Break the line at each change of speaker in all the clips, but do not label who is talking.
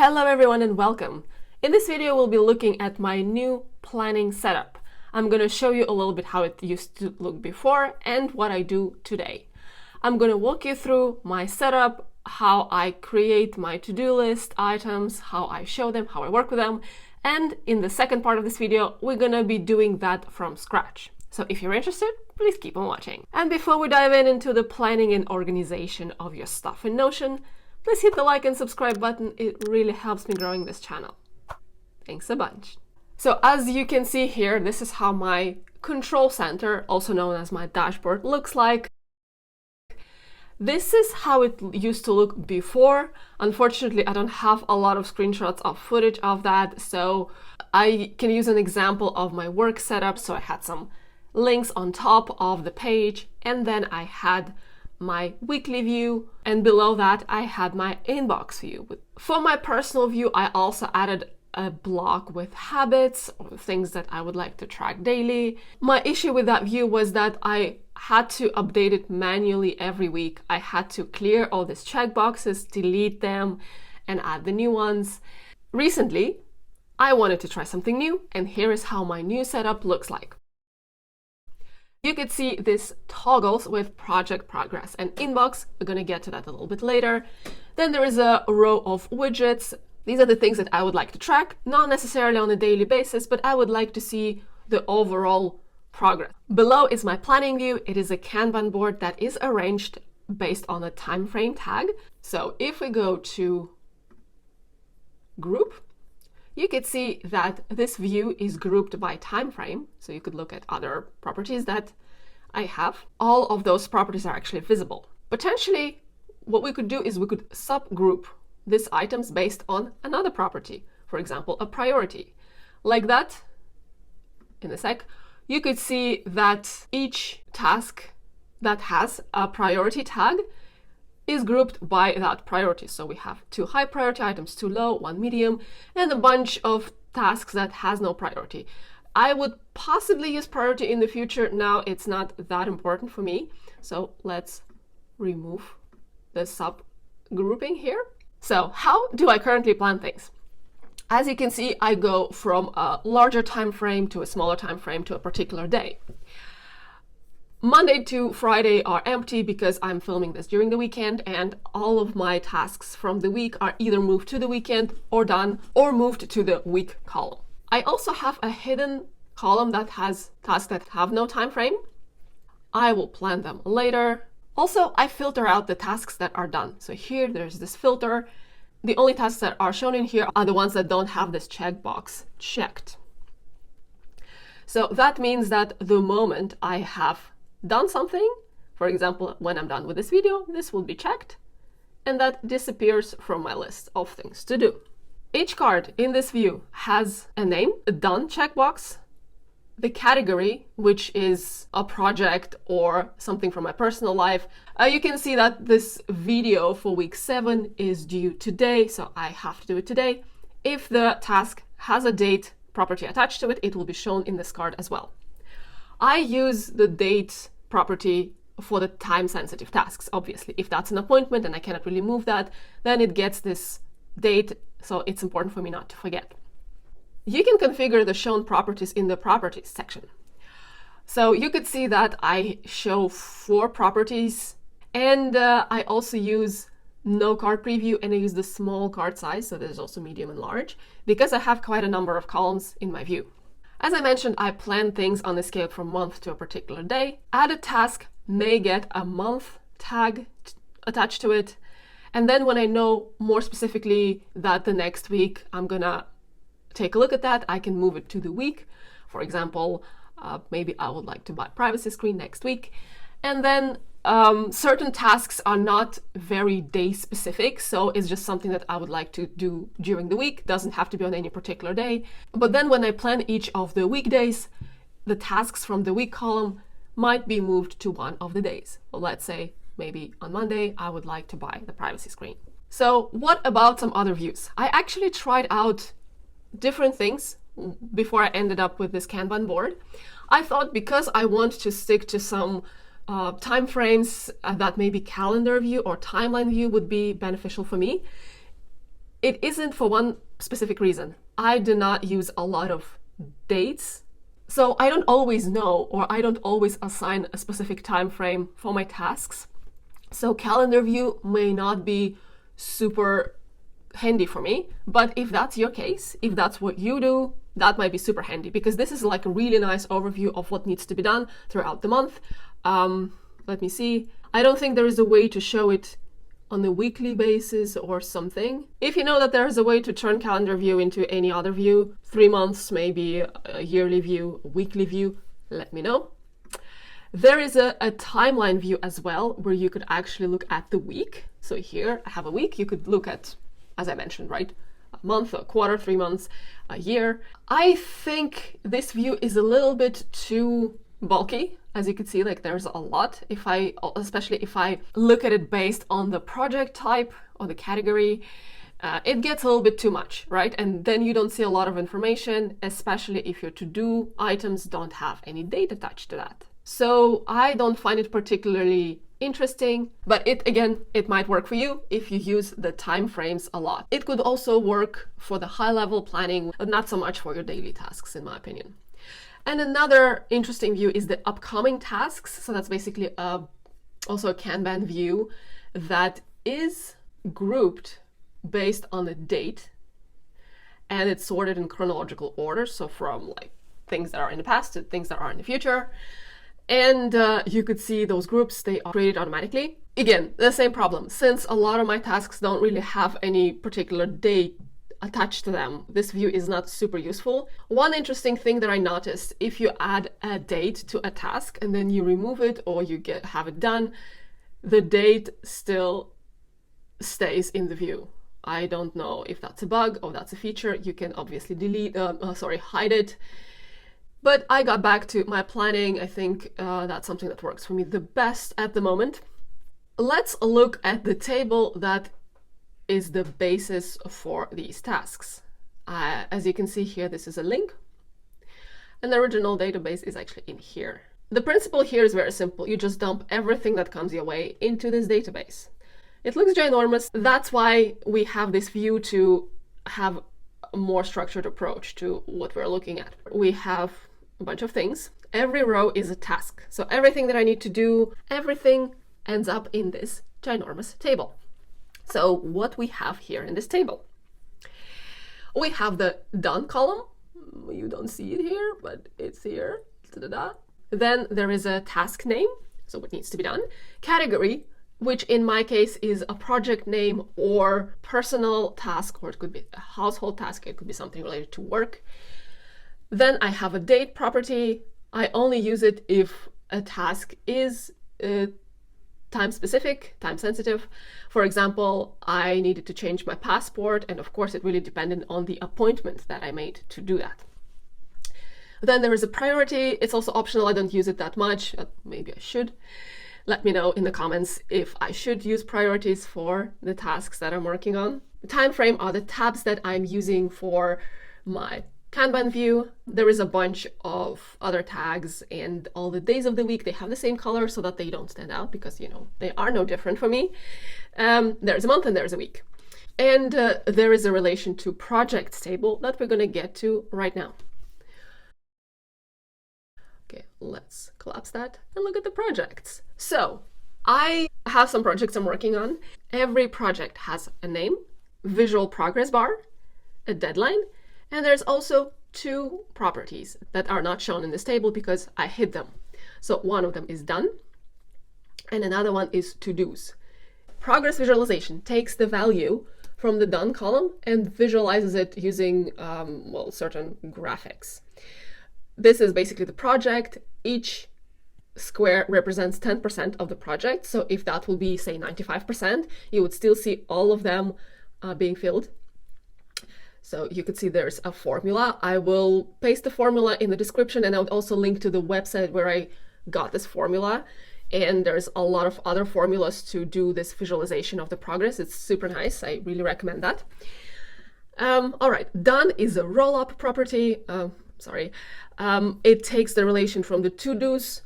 Hello everyone and welcome. In this video we'll be looking at my new planning setup. I'm going to show you a little bit how it used to look before and what I do today. I'm going to walk you through my setup, how I create my to-do list items, how I show them, how I work with them, and in the second part of this video we're going to be doing that from scratch. So if you're interested, please keep on watching. And before we dive into the planning and organization of your stuff in Notion, please hit the like and subscribe button. It really helps me growing this channel. Thanks a bunch. So as you can see here, this is how my control center, also known as my dashboard, looks like. This is how it used to look before. Unfortunately, I don't have a lot of screenshots of footage of that, so I can use an example of my work setup. So I had some links on top of the page, and then I had my weekly view, and below that I had my inbox view. For my personal view, I also added a block with habits or things that I would like to track daily. My issue with that view was that I had to update it manually every week. I had to clear all these checkboxes, delete them, and add the new ones. Recently, I wanted to try something new, and here is how my new setup looks like. You could see this toggles with project progress and inbox. We're going to get to that a little bit later. Then there is a row of widgets. These are the things that I would like to track, not necessarily on a daily basis, but I would like to see the overall progress. Below is my planning view. It is a Kanban board that is arranged based on a time frame tag. So if we go to group, you could see that this view is grouped by time frame. So you could look at other properties that I have. All of those properties are actually visible. Potentially, what we could do is we could subgroup these items based on another property. For example, a priority. Like that, in a sec, you could see that each task that has a priority tag is grouped by that priority. So we have 2 high priority items, 2 low, 1 medium, and a bunch of tasks that has no priority. I would possibly use priority in the future. Now it's not that important for me. So let's remove the subgrouping here. So how do I currently plan things? As you can see, I go from a larger time frame to a smaller time frame to a particular day. Monday to Friday are empty because I'm filming this during the weekend, and all of my tasks from the week are either moved to the weekend or done or moved to the week column. I also have a hidden column that has tasks that have no time frame. I will plan them later. Also, I filter out the tasks that are done. So here there's this filter. The only tasks that are shown in here are the ones that don't have this checkbox checked. So that means that the moment I have done something, for example, when I'm done with this video, this will be checked, and that disappears from my list of things to do. Each card in this view has a name, a done checkbox, the category, which is a project or something from my personal life. You can see that this video for week 7 is due today, so I have to do it today. If the task has a date property attached to it, it will be shown in this card as well. I use the date property for the time-sensitive tasks, obviously. If that's an appointment and I cannot really move that, then it gets this date, so it's important for me not to forget. You can configure the shown properties in the properties section. So you could see that I show 4 properties, and I also use no card preview, and I use the small card size, so there's also medium and large, because I have quite a number of columns in my view. As I mentioned, I plan things on a scale from month to a particular day. Added task may get a month tag attached to it. And then when I know more specifically that the next week I'm gonna take a look at that, I can move it to the week. For example, maybe I would like to buy privacy screen next week. And then certain tasks are not very day specific, so it's just something that I would like to do during the week. Doesn't have to be on any particular day. But then when I plan each of the weekdays, the tasks from the week column might be moved to one of the days. Well, let's say maybe on Monday I would like to buy the privacy screen. So what about some other views? I actually tried out different things before I ended up with this Kanban board. I thought because I want to stick to some time frames that maybe calendar view or timeline view would be beneficial for me. it isn't for one specific reason. I do not use a lot of dates, so I don't always know, or I don't always assign a specific time frame for my tasks. So calendar view may not be super handy for me, but if that's your case, if that's what you do, that might be super handy, because this is like a really nice overview of what needs to be done throughout the month. Let me see. I don't think there is a way to show it on a weekly basis or something. If you know that there is a way to turn calendar view into any other view, 3 months, maybe a yearly view, a weekly view, let me know. There is a timeline view as well, where you could actually look at the week. So here I have a week. You could look at, as I mentioned, right? A month, a quarter, 3 months, a year. I think this view is a little bit too bulky. As you can see, like there's a lot. Especially if I look at it based on the project type or the category, it gets a little bit too much, right? And then you don't see a lot of information, especially if your to-do items don't have any date attached to that. So I don't find it particularly interesting, but it might work for you if you use the time frames a lot. It could also work for the high-level planning, but not so much for your daily tasks, in my opinion. And another interesting view is the upcoming tasks. So that's basically also a Kanban view that is grouped based on the date, and it's sorted in chronological order. So from like things that are in the past to things that are in the future. And you could see those groups, they are created automatically. Again, the same problem. Since a lot of my tasks don't really have any particular date attached to them, this view is not super useful. One interesting thing that I noticed, if you add a date to a task and then you remove it or you have it done, the date still stays in the view. I don't know if that's a bug or that's a feature. You can obviously hide it. But I got back to my planning. I think that's something that works for me the best at the moment. Let's look at the table that is the basis for these tasks. As you can see here, this is a link, and the original database is actually in here. The principle here is very simple. You just dump everything that comes your way into this database. It looks ginormous. That's why we have this view to have a more structured approach to what we're looking at. We have a bunch of things. Every row is a task. So everything that I need to do, everything ends up in this ginormous table. So what we have here in this table, we have the done column. You don't see it here, but it's here. Da-da-da. Then there is a task name, so what needs to be done. Category, which in my case is a project name or personal task, or it could be a household task. It could be something related to work. Then I have a date property. I only use it if a task is time specific, time sensitive. For example, I needed to change my passport, and of course it really depended on the appointment that I made to do that. Then there is a priority. It's also optional. I don't use it that much. Maybe I should. Let me know in the comments if I should use priorities for the tasks that I'm working on. The time frame are the tabs that I'm using for my Kanban view. There is a bunch of other tags, and all the days of the week, they have the same color so that they don't stand out, because, you know, they are no different for me. There's a month and there's a week. And there is a relation to projects table that we're going to get to right now. Okay, let's collapse that and look at the projects. So I have some projects I'm working on. Every project has a name, visual progress bar, a deadline, and there's also 2 properties that are not shown in this table because I hid them. So one of them is done, and another one is to-dos. Progress visualization takes the value from the done column and visualizes it using certain graphics. This is basically the project. Each square represents 10% of the project. So if that will be, say, 95%, you would still see all of them being filled. So you could see there's a formula. I will paste the formula in the description, and I would also link to the website where I got this formula. And there's a lot of other formulas to do this visualization of the progress. It's super nice. I really recommend that. All right, done is a roll-up property. It takes the relation from the to-dos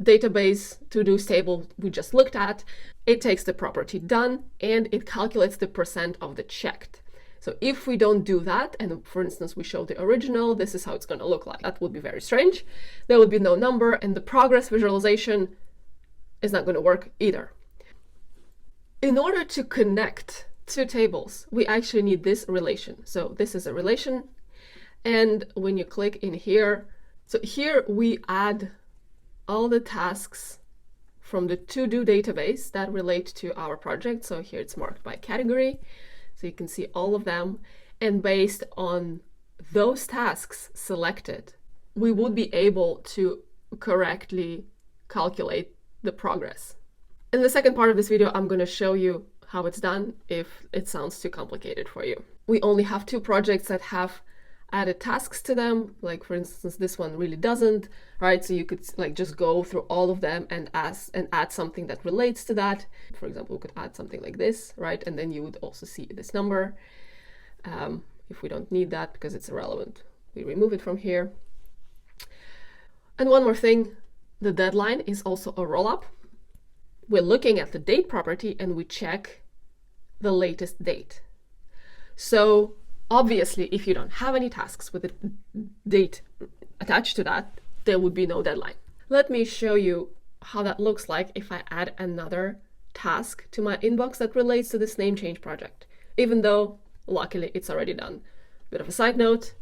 database, to-dos table we just looked at. It takes the property done, and it calculates the percent of the checked. So if we don't do that, and for instance, we show the original, this is how it's going to look like. That would be very strange. There would be no number, and the progress visualization is not going to work either. In order to connect two tables, we actually need this relation. So this is a relation. And when you click in here, so here we add all the tasks from the to-do database that relate to our project. So here it's marked by category. So you can see all of them. And based on those tasks selected, we would be able to correctly calculate the progress. In the second part of this video, I'm going to show you how it's done if it sounds too complicated for you. We only have two projects that have added tasks to them. Like for instance, this one really doesn't, right? So you could like just go through all of them and add something that relates to that. For example, we could add something like this, right? And then you would also see this number. If we don't need that because it's irrelevant, we remove it from here. And one more thing, the deadline is also a rollup. We're looking at the date property and we check the latest date. So obviously, if you don't have any tasks with a date attached to that, there would be no deadline. Let me show you how that looks like if I add another task to my inbox that relates to this name change project, even though luckily it's already done. Bit of a side note,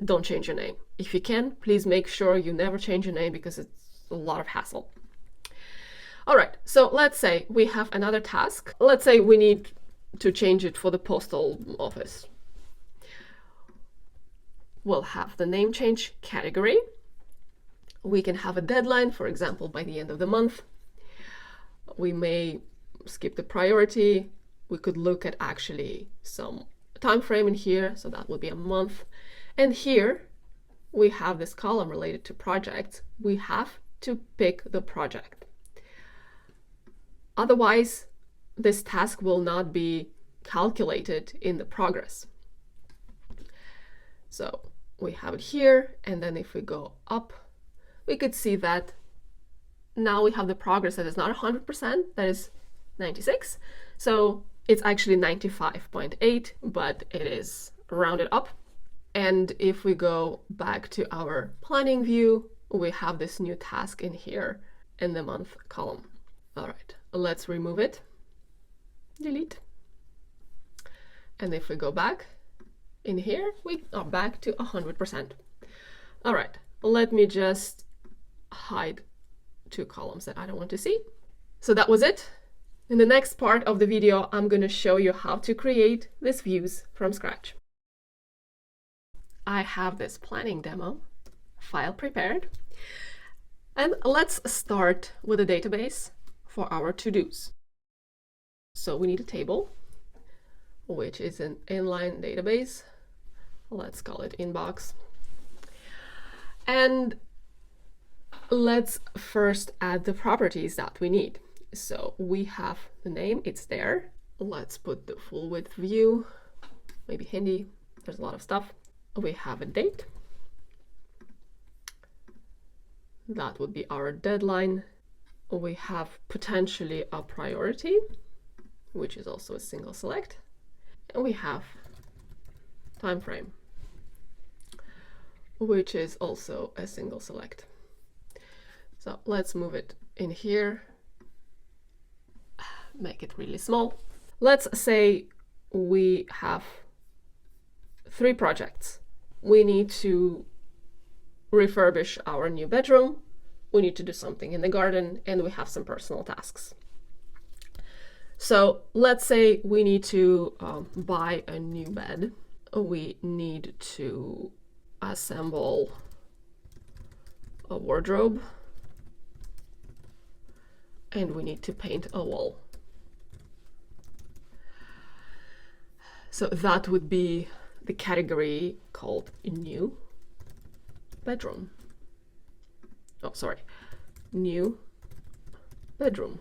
don't change your name. If you can, please make sure you never change your name because it's a lot of hassle. All right, so let's say we have another task. Let's say we need to change it for the postal office. We'll have the name change category. We can have a deadline, for example, by the end of the month. We may skip the priority. We could look at actually some time frame in here, so that would be a month. And here we have this column related to projects. We have to pick the project. Otherwise, this task will not be calculated in the progress. So we have it here, and then if we go up, we could see that now we have the progress that is not 100%, that is 96. So it's actually 95.8, but it is rounded up. And if we go back to our planning view, we have this new task in here in the month column. All right, let's remove it. Delete. And if we go back in here, we are back to 100%. All right, let me just hide two columns that I don't want to see. So that was it. In the next part of the video, I'm going to show you how to create these views from scratch. I have this planning demo file prepared. And let's start with a database for our to-dos. So we need a table, which is an inline database. Let's call it inbox. And let's first add the properties that we need. So we have the name, it's there. Let's put the full width view, maybe Hindi, there's a lot of stuff. We have a date. That would be our deadline. We have potentially a priority, which is also a single select. And we have time frame, which is also a single select. So let's move it in here, make it really small. Let's say we have 3 projects. We need to refurbish our new bedroom, we need to do something in the garden, and we have some personal tasks. So let's say we need to buy a new bed. We need to assemble a wardrobe, and we need to paint a wall. So that would be the category called new bedroom. Oh, sorry, new bedroom.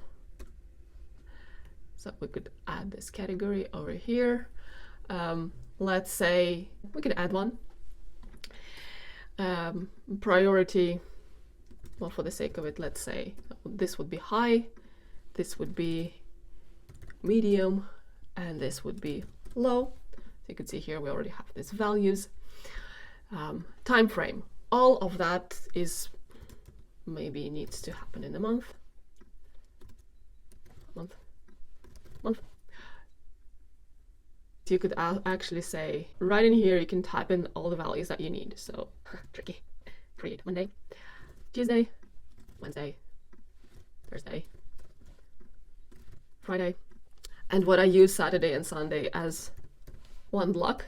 So we could add this category over here. Let's say we could add one. Priority, well, for the sake of it, let's say this would be high, this would be medium, and this would be low. So you can see here we already have these values. Time frame, all of that is maybe needs to happen in a month. You could actually say right in here, you can type in all the values that you need. So tricky. Create Monday, Tuesday, Wednesday, Thursday, Friday. And what I use Saturday and Sunday as one block.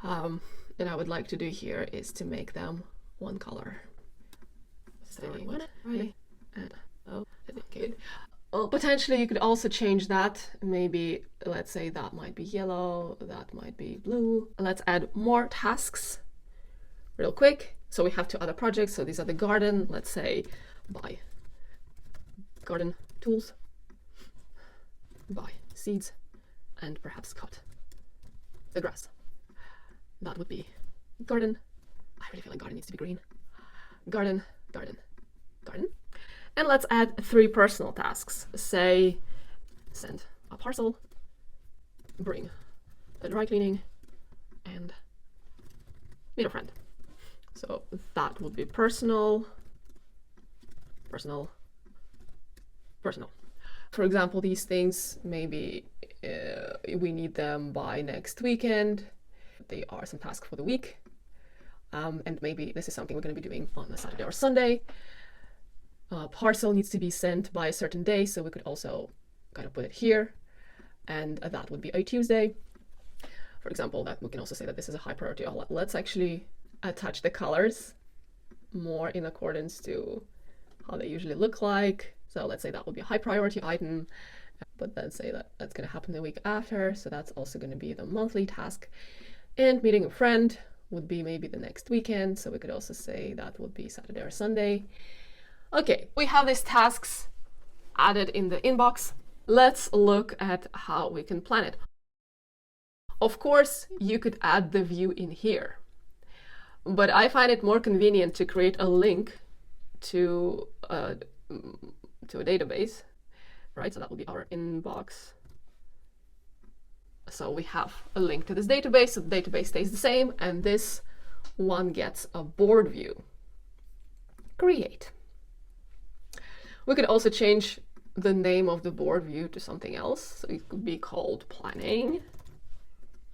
And I would like to do here is to make them one color. Right. And okay. Well, potentially you could also change that. Maybe let's say that might be yellow, that might be blue. Let's add more tasks real quick. So we have two other projects. So these are the garden. Let's say buy garden tools, buy seeds, and perhaps cut the grass. That would be garden. I really feel like garden needs to be green. Garden, garden, garden. And let's add 3 personal tasks. Say, send a parcel, bring a dry cleaning, and meet a friend. So that would be personal, personal, personal. For example, these things, maybe we need them by next weekend. They are some tasks for the week. And maybe this is something we're going to be doing on a Saturday or Sunday. Parcel needs to be sent by a certain day, so we could also kind of put it here, and that would be a Tuesday. For example, that we can also say that this is a high priority. Let's actually attach the colors more in accordance to how they usually look like. So let's say that would be a high priority item, but then say that that's going to happen the week after, so that's also going to be the monthly task. And meeting a friend would be maybe the next weekend, so we could also say that would be Saturday or Sunday. Okay, we have these tasks added in the inbox. Let's look at how we can plan it. Of course, you could add the view in here, but I find it more convenient to create a link to a database, right? So that will be our inbox. So we have a link to this database, so the database stays the same, and this one gets a board view. Create. We could also change the name of the board view to something else. So it could be called planning.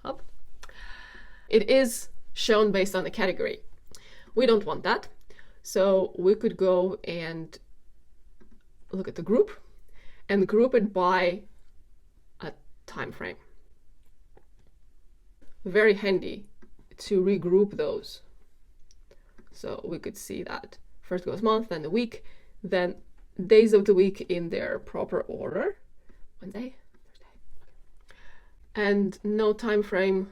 Up. It is shown based on the category. We don't want that. So we could go and look at the group and group it by a time frame. Very handy to regroup those. So we could see that first goes month, then the week, then days of the week in their proper order. Wednesday, Thursday. And no time frame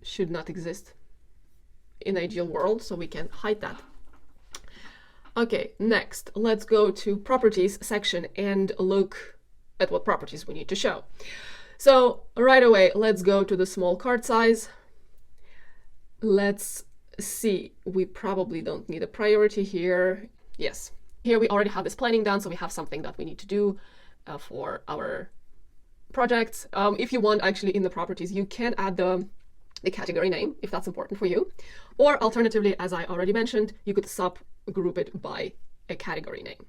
should not exist in the ideal world, so we can hide that. Okay, next, let's go to properties section and look at what properties we need to show. So right away, let's go to the small cart size. Let's see, we probably don't need a priority here. Yes. Here we already have this planning done, so we have something that we need to do for our projects. If you want, actually, in the properties, you can add the category name, if that's important for you. Or alternatively, as I already mentioned, you could subgroup it by a category name.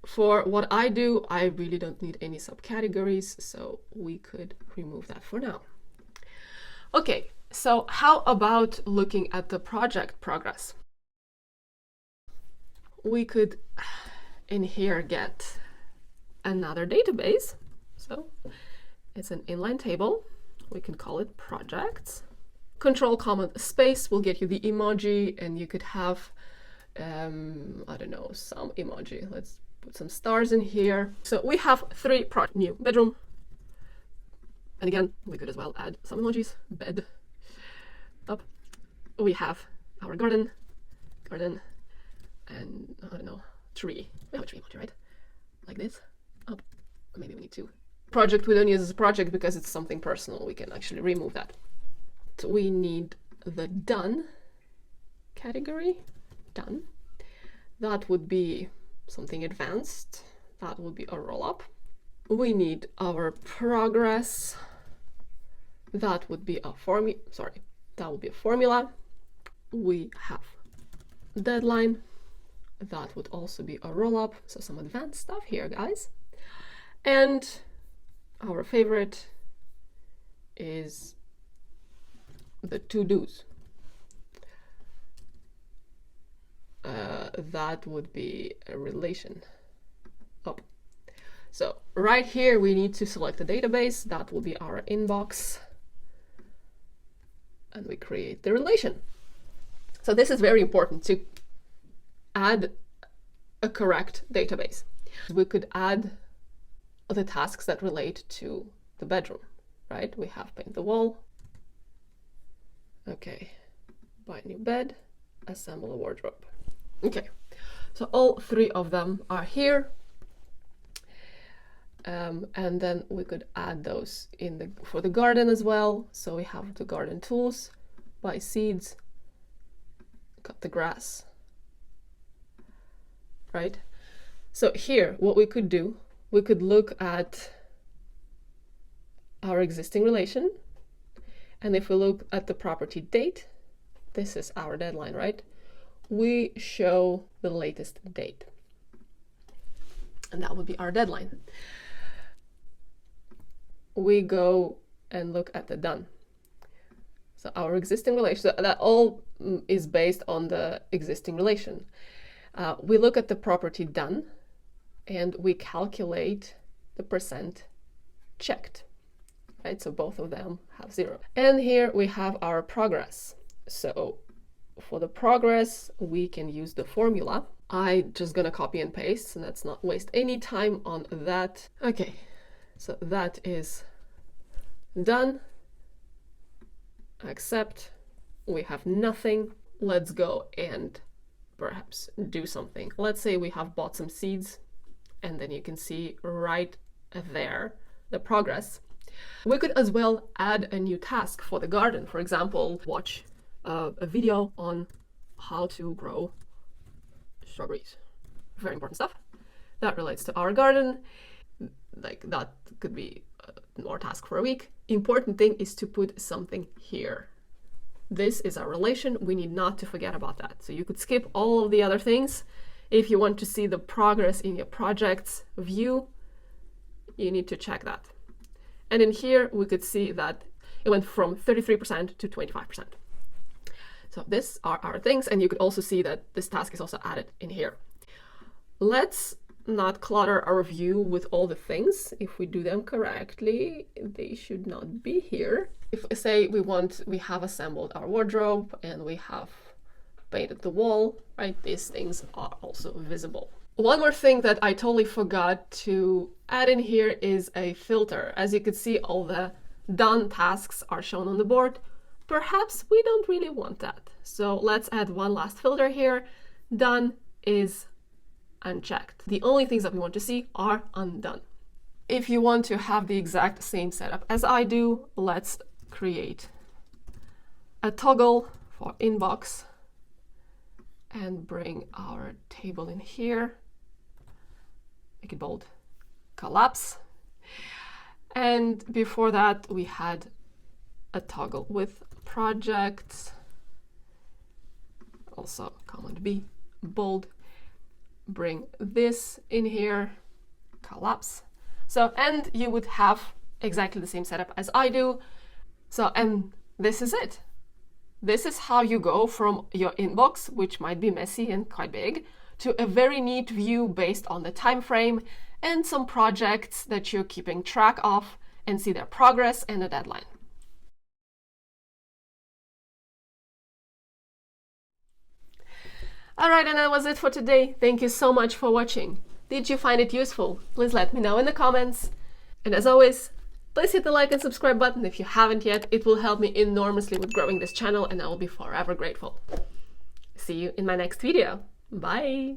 For what I do, I really don't need any subcategories, so we could remove that for now. Okay. So how about looking at the project progress? We could in here get another database. So it's an inline table. We can call it projects. Control Command space will get you the emoji, and you could have, I don't know, some emoji. Let's put some stars in here. So we have 3 new bedroom. And again, we could as well add some emojis. Bed. Up. We have our garden, and I don't know, tree. We have a tree emoji, right? Like this. Up. Maybe we need to. Project we don't use as a project because it's something personal. We can actually remove that. So we need the done category. Done. That would be something advanced. That would be a roll up. we need our progress. That would be a formula. We have deadline. That would also be a roll-up. So some advanced stuff here, guys. And our favorite is the to-dos. That would be a relation. So right here, we need to select a database. That will be our inbox. And we create the relation. So this is very important to add a correct database. We could add the tasks that relate to the bedroom, right? We have paint the wall. Okay, buy a new bed, assemble a wardrobe. Okay, so all three of them are here. And then we could add those for the garden as well. So we have the garden tools, buy seeds, cut the grass, right? So here, what we could do, we could look at our existing relation. And if we look at the property date, this is our deadline, right? We show the latest date. And that would be our deadline. We go and look at the done. So our existing relation, so that all is based on the existing relation. We look at the property done and we calculate the percent checked, right? So both of them have 0. And here we have our progress. So for the progress, we can use the formula. I'm just gonna copy and paste, so let's not waste any time on that. Okay. So that is done. Accept. We have nothing. Let's go and perhaps do something. Let's say we have bought some seeds, and then you can see right there the progress. We could as well add a new task for the garden. For example, watch a video on how to grow strawberries. Very important stuff that relates to our garden. Like that could be more task for a week. Important thing is to put something here. This is our relation. We need not to forget about that. So you could skip all of the other things. If you want to see the progress in your projects view, you need to check that. And in here, we could see that it went from 33% to 25%. So these are our things. And you could also see that this task is also added in here. Let's not clutter our view with all the things. If we do them correctly, they should not be here. If say we have assembled our wardrobe and we have painted the wall, right? These things are also visible. One more thing that I totally forgot to add in here is a filter. As you can see, all the done tasks are shown on the board. Perhaps we don't really want that. So let's add one last filter here. Done is unchecked. The only things that we want to see are undone. If you want to have the exact same setup as I do, let's create a toggle for inbox and bring our table in here. Make it bold. Collapse. And before that, we had a toggle with projects. Also Command B, bold. Bring this in here, collapse. So, and you would have exactly the same setup as I do. So, and this is it. This is how you go from your inbox, which might be messy and quite big, to a very neat view based on the time frame and some projects that you're keeping track of and see their progress and a deadline. All right, and that was it for today. Thank you so much for watching. Did you find it useful? Please let me know in the comments. And as always, please hit the like and subscribe button if you haven't yet. It will help me enormously with growing this channel and I will be forever grateful. See you in my next video. Bye.